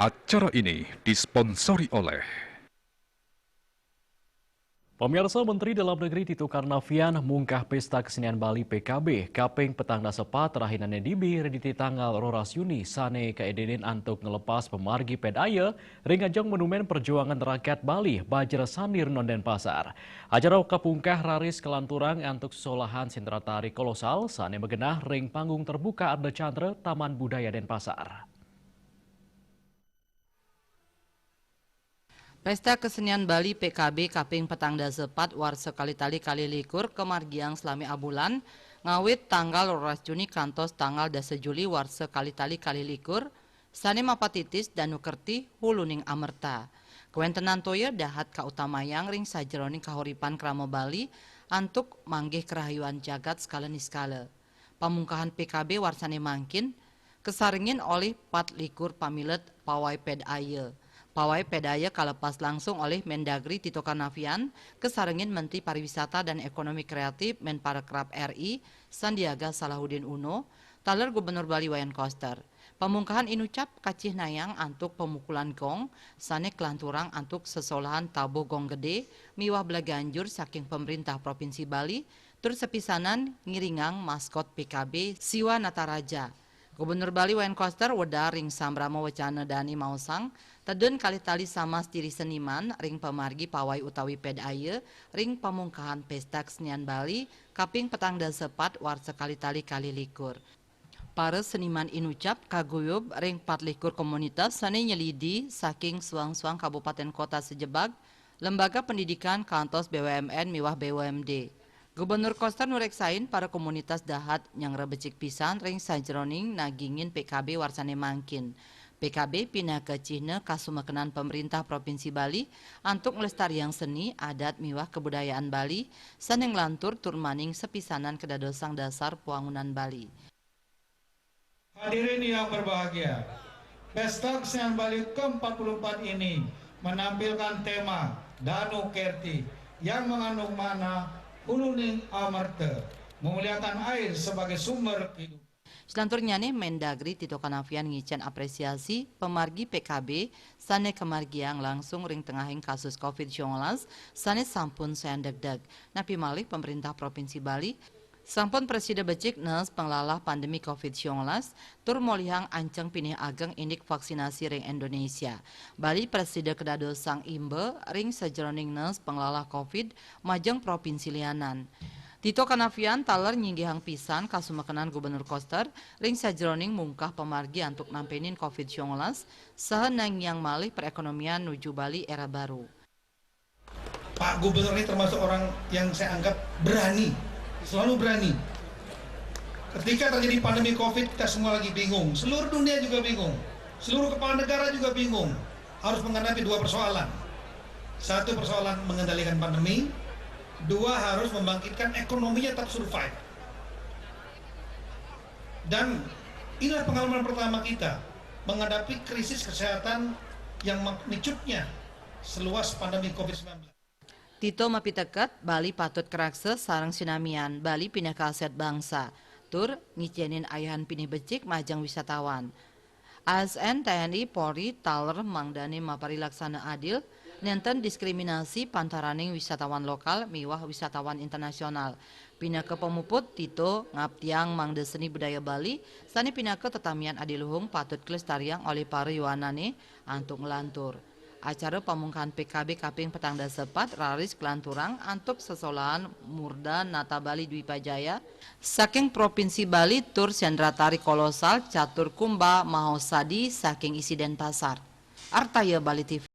Acara ini disponsori oleh Pemirsa, Menteri Dalam Negeri Tito Karnavian munggah Pesta Kesenian Bali PKB, Kaping Petangda Sepat Rahinane Dibi rediti tanggal roras Yuni sane kaedenin antuk ngelepas pemargi pedaya ringajong monumen perjuangan rakyat Bali Bajra Sanir Nonden Pasar. Acara kapungkah raris kelanturang antuk solahan sentra tari kolosal sane megenah ring panggung terbuka Arda Chandra Taman Budaya Denpasar. Pesta Kesenian Bali PKB Kaping Petangda Sepat war sekali tali kali likur kemargiang selami abulan ngawit tanggal roras Juni kantos tanggal 10 Juli war sekali tali kali likur sane mapatitis dan nukerti huluning amerta. Kewentenan toya dahat kautamayang ring sajeroning kahuripan krama Bali antuk manggih kerahayuan jagat skala niskala. Pamungkahan PKB warsane mangkin kesaringin oleh 4 likur pamilet pawai pedaya. Pawai pedaya kalepas langsung oleh Mendagri Tito Karnavian, kesarengin Menteri Pariwisata dan Ekonomi Kreatif Menparekraf RI Sandiaga Salahuddin Uno, taler Gubernur Bali Wayan Koster. Pamungkahan inucap kacih nayang antuk pemukulan gong, sane kelanturang antuk sesolahan tabuh gong gede, miwah belaganjur saking pemerintah Provinsi Bali, tur sepisanan ngiringang maskot PKB Siwa Nataraja. Gubernur Bali Wayan Koster weda ring sambrama wacana Dani Mausang, tedun kali tali sama diri seniman ring pemargi pawai utawi pedaya ring pamungkahan Pesta Kesenian Bali Kaping Petangda Sepat war sekali tali kali likur. Para seniman inucap kaguyub ring 4 likur komunitas sane nyelidi saking suang-suang kabupaten kota sejebag, lembaga pendidikan kantos BUMN miwah BUMD. Gubernur Koster nureksain para komunitas dahat yang rebecik pisan ring sajeroning nagingin PKB warsane mangkin. PKB pindah ke Cihne kasumekenan pemerintah Provinsi Bali antuk melestariang seni, adat miwah kebudayaan Bali saneng lantur turmaning sepisanan kedadosang dasar puangunan Bali. Hadirin yang berbahagia, Pesta Kesenian Bali ke-44 ini menampilkan tema Danu Kerti yang mengandung makna huluning amarta, memuliakan air sebagai sumber hidup. Selanturnya nih Mendagri Tito Karnavian ngicen apresiasi pemargi PKB sane kemargiang langsung ring tengahing kasus COVID-19 sane sampun seandeg-deg. Napi malih pemerintah Provinsi Bali sampun presiden becik nes penglalah pandemi COVID-19 tur molihang anceng pinih ageng indik vaksinasi ring Indonesia. Bali presiden kedadosang imbe ring sajeroning nes penglalah COVID majeng provinsi lianan. Tito Karnavian taler nyinggihang pisan kasumekenan Gubernur Koster ring sajeroning mungkah pemargi antuk nampenin COVID-19 sahenang yang malih perekonomian nuju Bali era baru. Pak Gubernur ini termasuk orang yang saya anggap berani, selalu berani. Ketika terjadi pandemi COVID, kita semua lagi bingung. Seluruh dunia juga bingung. Seluruh kepala negara juga bingung. Harus menghadapi 2 persoalan. 1 persoalan mengendalikan pandemi. 2 harus membangkitkan ekonominya tetap survive. Dan inilah pengalaman pertama kita menghadapi krisis kesehatan yang magnitudenya seluas pandemi COVID-19. Tito mapiteket Bali patut kerakse sarang sinamian Bali pindah ke aset bangsa. Tur ngicenin ayahan pinih becik majang wisatawan. ASN TNI Polri taler mangdani mapari laksana adil nenten diskriminasi pantaraning wisatawan lokal miwah wisatawan internasional. Pindah ke pemuput Tito ngaptiang mangde seni budaya Bali sani pindah ke tetamian adiluhung patut kelestariang oleh para yuanane antuk ngelantur. Acara pamungkahan PKB Kaping Petangda Sepat raris kelanturang antuk sesolahan Murda Nata Bali Dwi Pajaya saking Provinsi Bali tur sendra tari kolosal catur kumba mahosadi saking isi Denpasar. Artaya Bali TV.